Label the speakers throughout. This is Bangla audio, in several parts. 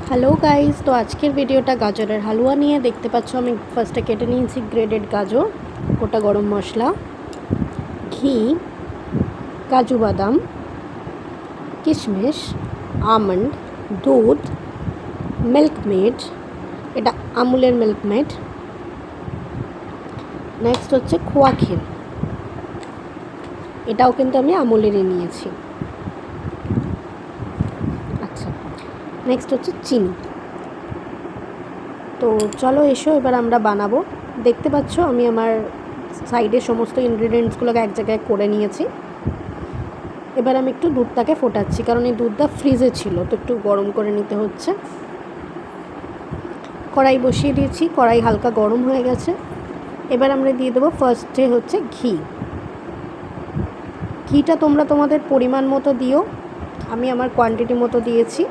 Speaker 1: হ্যালো গাইস, তো আজকের ভিডিওটা গাজরের হালুয়া নিয়ে। দেখতে পাচ্ছ আমি ফার্স্টে কেটে নিয়েছি গ্রেডেড গাজর, গোটা গরম মশলা, ঘি, কাজু বাদাম, কিশমিশ, আমন্ড, দুধ, মিল্কমেড, এটা আমুলের মিল্কমেড। নেক্সট হচ্ছে খোয়া ক্ষীর, এটাও কিন্তু আমি আমুলেরই নিয়েছি। আচ্ছা, নেক্সট হচ্ছে চিনি। তো চলো এসো, এবার আমরা বানাবো। দেখতে পাচ্ছ আমি আমার সাইডে সমস্ত ইনগ্রিডিয়েন্টসগুলোকে এক জায়গায় করে নিয়েছি। এবার আমি একটু দুধটাকে ফোটাচ্ছি, কারণ এই দুধটা ফ্রিজে ছিল, তো একটু গরম করে নিতে হচ্ছে। কড়াই বসিয়ে দিয়েছি, কড়াই হালকা গরম হয়ে গেছে। এবার আমরা দিয়ে দেবো ফার্স্টে হচ্ছে ঘি। ঘিটা তোমরা তোমাদের পরিমাণ মতো দিও, আমি আমার কোয়ান্টিটি মতো দিয়েছি।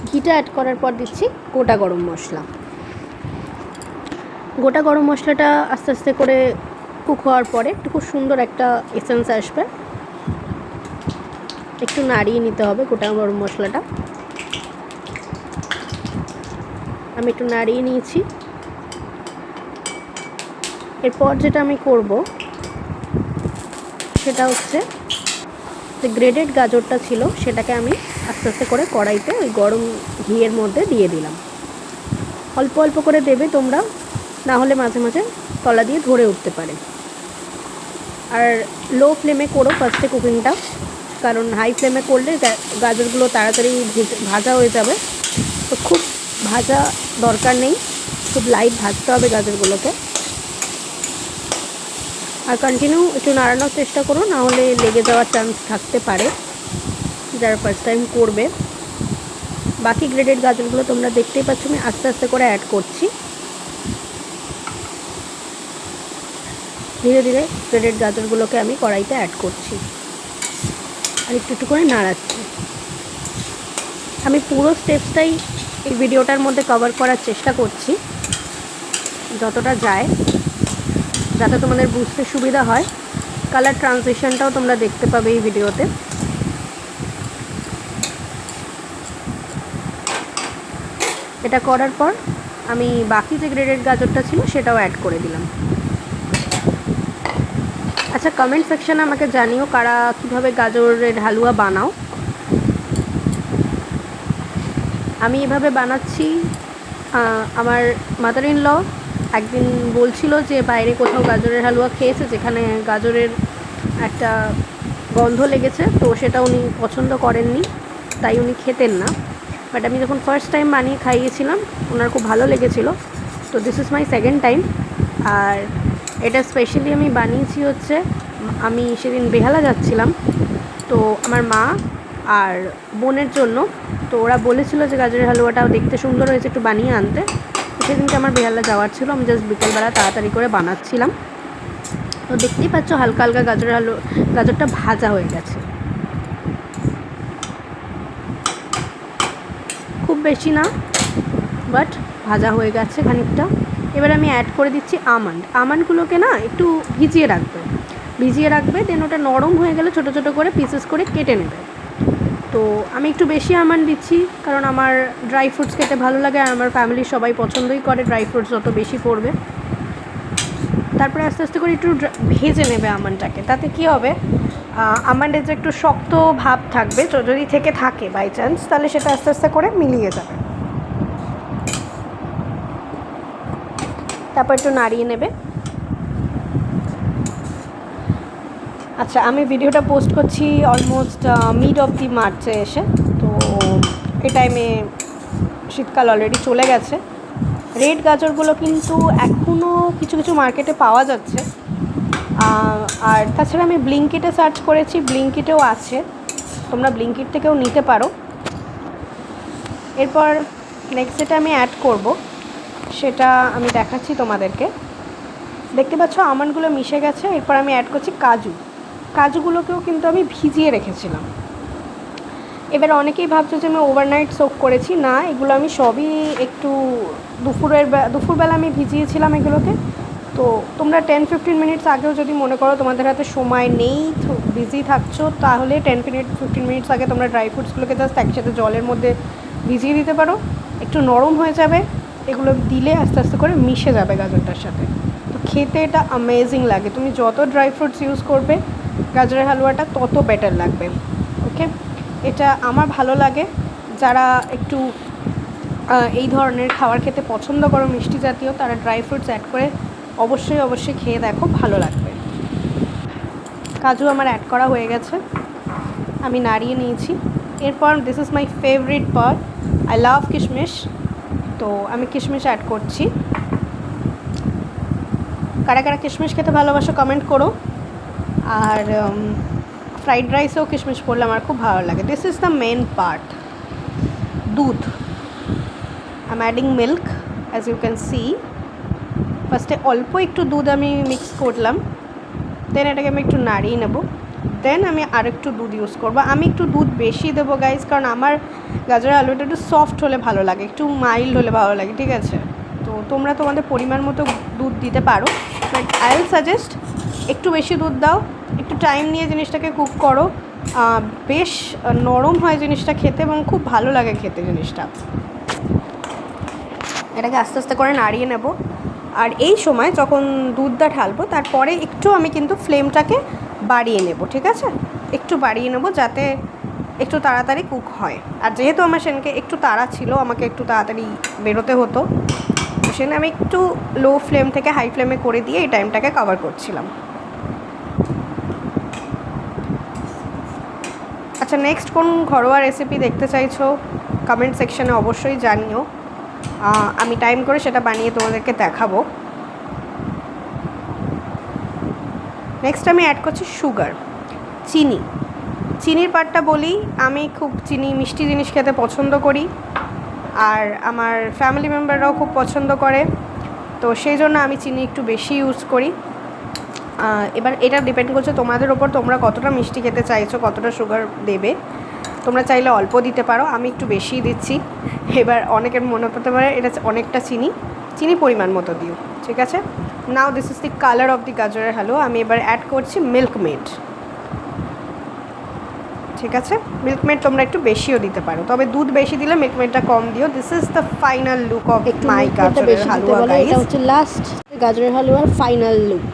Speaker 1: ঘিটা অ্যাড করার পর দিচ্ছি গোটা গরম মশলা। গোটা গরম মশলাটা আস্তে আস্তে করে কুক হওয়ার পরে একটু খুব সুন্দর একটা এসেন্স আসবে, একটু নাড়িয়ে নিতে হবে গোটা গরম মশলাটা। আমি একটু নাড়িয়ে নিয়েছি। এরপর যেটা আমি করব সেটা হচ্ছে যে গ্রেডেড গাজরটা ছিল সেটাকে আমি আস্তে আস্তে করে কড়াইতে ওই গরম ঘিয়ের মধ্যে দিয়ে দিলাম। অল্প অল্প করে দেবে তোমরা, না হলে মাঝে মাঝে তলা দিয়ে ধরে উঠতে পারে। আর লো ফ্লেমে করো ফার্স্টে কুকিংটা, কারণ হাই ফ্লেমে করলে গাজরগুলো তাড়াতাড়ি ভাজা হয়ে যাবে। তো খুব ভাজা দরকার নেই, খুব লাইট ভাজতে হবে গাজরগুলোকে। আর কন্টিনিউ একটু নাড়ানোর চেষ্টা করো, না হলে লেগে যাওয়ার চান্স থাকতে পারে যারা ফার্স্ট টাইম করবে। বাকি গ্রেডেড গাজরগুলো তোমরা দেখতেই পাচ্ছ আমি আস্তে আস্তে করে অ্যাড করছি। ধীরে ধীরে গ্রেডেড গাজরগুলোকে আমি কড়াইতে অ্যাড করছি আর একটু একটু করে নাড়াচ্ছি। আমি পুরো স্টেপসটাই এই ভিডিওটার মধ্যে কভার করার চেষ্টা করছি যতটা যায়, যাতে তোমাদের বুঝতে সুবিধা হয়। কালার ট্রানজিশনটাও তোমরা দেখতে পাবে এই ভিডিওতে। এটা করার পর আমি বাকি যে গ্রেডেড গাজরটা ছিল সেটাও অ্যাড করে দিলাম। আচ্ছা, কমেন্ট সেকশানে আমাকে জানিও কারা কীভাবে গাজরের হালুয়া বানাও। আমি এভাবে বানাচ্ছি। আমার মাদার ইন ল একদিন বলছিল যে বাইরে কোথাও গাজরের হালুয়া খেয়েছে যেখানে গাজরের একটা গন্ধ লেগেছে, তো সেটা উনি পছন্দ করেননি, তাই উনি খেতেন না। বাট আমি যখন ফার্স্ট টাইম বানিয়ে খাইয়েছিলাম ওনার খুব ভালো লেগেছিল। তো this is my second time. আর এটা স্পেশালি আমি বানিয়েছি হচ্ছে, আমি সেদিন বেহালা যাচ্ছিলাম, তো আমার মা আর বোনের জন্য। তো ওরা বলেছিল যে গাজরের হালুয়াটাও দেখতে সুন্দর হয়েছে, একটু বানিয়ে আনতে। তো সেদিনকে আমার বেহালা যাওয়ার ছিল, আমি জাস্ট বিকেলবেলা তাড়াতাড়ি করে বানাচ্ছিলাম। তো দেখতেই পাচ্ছ হালকা হালকা গাজরটা ভাজা হয়ে গেছে, খুব বেশি না, বাট ভাজা হয়ে গেছে খানিকটা। এবার আমি অ্যাড করে দিচ্ছি আমন্ডগুলোকে না একটু ভিজিয়ে রাখবে, দেন ওটা নরম হয়ে গেলে ছোটো ছোটো করে পিসেস করে কেটে নেবে। তো আমি একটু বেশি আমন্ড দিচ্ছি, কারণ আমার ড্রাই ফ্রুটস খেতে ভালো লাগে, আর আমার ফ্যামিলির সবাই পছন্দই করে ড্রাই ফ্রুটস যত বেশি পড়বে। তারপরে আস্তে আস্তে করে একটু ভেজে নেবে আমন্ডটাকে। তাতে কী হবে, আমন্ডের যে একটু শক্ত ভাব থাকবে, যদি থেকে থাকে বাই চান্স, তাহলে সেটা আস্তে আস্তে করে মিলিয়ে যাবে। তারপর একটু নাড়িয়ে নেবে। আচ্ছা, আমি ভিডিওটা পোস্ট করছি অলমোস্ট মিড অফ দি মার্চে এসে, তো এই টাইমে শীতকাল অলরেডি চলে গেছে। রেড গাজরগুলো কিন্তু এখনও কিছু কিছু মার্কেটে পাওয়া যাচ্ছে। আর তাছাড়া আমি ব্লিঙ্কিটে সার্চ করেছি, ব্লিঙ্কিটেও আছে, তোমরা ব্লিঙ্কিট থেকেও নিতে পারো। এরপর নেক্সট যেটা আমি অ্যাড করব সেটা আমি দেখাচ্ছি তোমাদেরকে। দেখতে পাচ্ছ আমন্ডগুলো মিশে গেছে। এরপর আমি অ্যাড করছি কাজুগুলোকেও কিন্তু আমি ভিজিয়ে রেখেছিলাম। এবার অনেকেই ভাবছো যে আমি ওভারনাইট সোক করেছি, না, এগুলো আমি সবই একটু দুপুরবেলা আমি ভিজিয়েছিলাম এগুলোকে। তো তোমরা 10-15 মিনিটস আগেও যদি মনে করো তোমাদের হাতে সময় নেই, বিজি থাকছো, তাহলে 10-15 মিনিটস আগে তোমরা ড্রাই ফ্রুটসগুলোকে জাস্ট একসাথে জলের মধ্যে ভিজিয়ে দিতে পারো, একটু নরম হয়ে যাবে, এগুলো দিলে আস্তে আস্তে করে মিশে যাবে গাজরটার সাথে। তো খেতে এটা অ্যামেজিং লাগে। তুমি যত ড্রাই ফ্রুটস ইউজ করবে গাজরের হালুয়াটা তত বেটার লাগবে। ওকে, এটা আমার ভালো লাগে। যারা একটু এই ধরনের খাবার খেতে পছন্দ করো মিষ্টি জাতীয়, তারা ড্রাই ফ্রুটস অ্যাড করে অবশ্যই খেয়ে দেখো, ভালো লাগবে। কাজু আমার অ্যাড করা হয়ে গেছে, আমি নাড়িয়ে নিয়েছি। এরপর this is my favourite part, I love কিশমিশ। তো আমি কিশমিশ অ্যাড করছি। কারা কারা কিশমিশ খেতে ভালোবাসো কমেন্ট করো। আর ফ্রাইড রাইসেও কিশমিশ পড়লে আমার খুব ভালো লাগে। This is the main part, দুধ। I am adding milk as you can see. ফার্স্টে অল্প একটু দুধ আমি মিক্স করলাম, দেন এটাকে আমি একটু নাড়িয়ে নেব, দেন আমি আরেকটু দুধ ইউজ করবো। আমি একটু দুধ বেশি দেবো গাইজ, কারণ আমার গাজরের আলুটা একটু সফট হলে ভালো লাগে, একটু মাইল্ড হলে ভালো লাগে, ঠিক আছে? তো তোমরা তোমাদের পরিমাণ মতো দুধ দিতে পারো, বাট আই উইল সাজেস্ট একটু বেশি দুধ দাও, একটু টাইম নিয়ে জিনিসটাকে কুক করো, বেশ নরম হয় জিনিসটা খেতে এবং খুব ভালো লাগে খেতে জিনিসটা। এটাকে আস্তে আস্তে করে নাড়িয়ে নেব। আর এই সময় যখন দুধটা ঢালবো তারপরে একটু আমি কিন্তু ফ্লেমটাকে বাড়িয়ে নেব, ঠিক আছে? একটু বাড়িয়ে নেব যাতে একটু তাড়াতাড়ি কুক হয়। আর যেহেতু আমার সেদিনকে একটু তাড়া ছিল, আমাকে একটু তাড়াতাড়ি বেরোতে হতো, তো সেখানে আমি একটু লো ফ্লেম থেকে হাই ফ্লেমে করে দিয়ে এই টাইমটাকে কভার করছিলাম। আচ্ছা, নেক্সট কোন ঘরোয়া রেসিপি দেখতে চাইছো কমেন্ট সেকশানে অবশ্যই জানিও, আমি টাইম করে সেটা বানিয়ে তোমাদেরকে দেখাবো। নেক্সট আমি অ্যাড করছি সুগার, চিনি। চিনির পার্টটা বলি, আমি খুব চিনি মিষ্টি জিনিস খেতে পছন্দ করি, আর আমার ফ্যামিলি মেম্বাররাও খুব পছন্দ করে, তো সেই জন্য আমি চিনি একটু বেশি ইউজ করি। এবার এটা ডিপেন্ড করছে তোমাদের ওপর, তোমরা কতটা মিষ্টি খেতে চাইছো, কতটা সুগার দেবে। তোমরা চাইলে অল্প দিতে পারো, আমি একটু বেশিই দিচ্ছি। এবার অনেকের মনে হতে পারে এটা অনেকটা চিনি পরিমাণ মতো দিও, ঠিক আছে? Now this is the colour of the গাজরের হালুয়া। আমি এবার অ্যাড করছি মিল্ক মেড, ঠিক আছে? মিল্ক মেড তোমরা একটু বেশিও দিতে পারো, তবে দুধ বেশি দিলে মিল্ক মেডটা কম দিও। This is the final look of my গাজরের হালুয়া গাইস। এটা হচ্ছে লাস্ট গাজরের হালুয়ার ফাইনাল লুক।